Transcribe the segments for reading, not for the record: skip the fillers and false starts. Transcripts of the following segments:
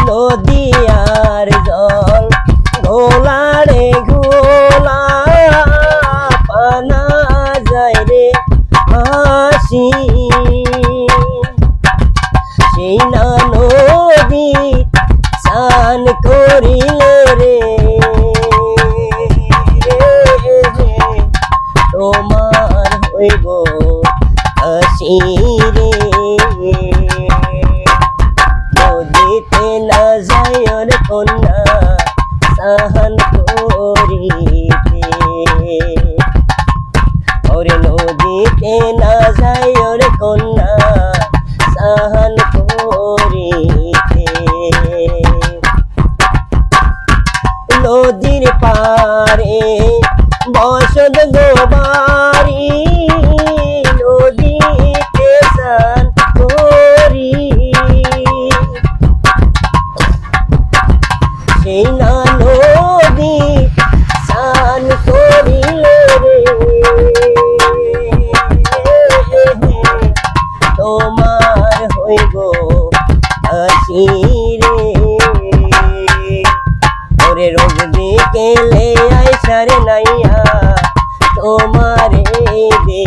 নদিয়ার জল ঘোলা রে ঘোলা পানা যায় রে হাসি সেই না নদী স্নান করিলে রে তোমার হইব হাসি রে নদীতে না যায় রে কন্যা স্নান করিতে ওরে নদীতে না যায় রে কন্যা স্নান করিতে নদীর পারে বসত গোবারি নদীতে স্নান করি সেই না নদী স্নান করিলে রে তোমার হইব হাসি রে ওরে রোগ বিকেলে আইসার নাইয়া তোমারে দেখি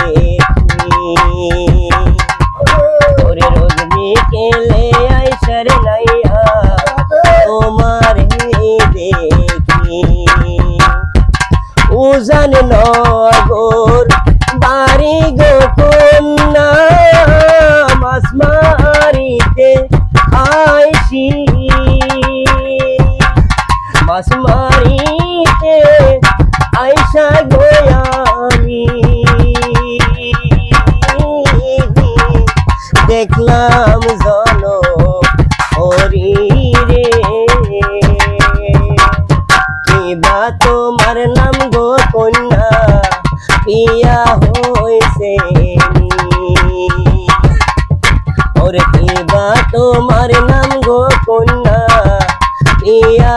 ওরে রোগ বিকেলে আইসার নাইয়া তোমারে দেখি উজান নগর বাড়ি গো কন্যা মাছ মারিতে আইসি মাছ মারিতে আইসা গোয়ামি দেখলাম জন হরি রে কিবা তোমার নাম গো কন্যা বিয়া হইছে ওরে কিবা তোমার নাম গো কন্যা বিয়া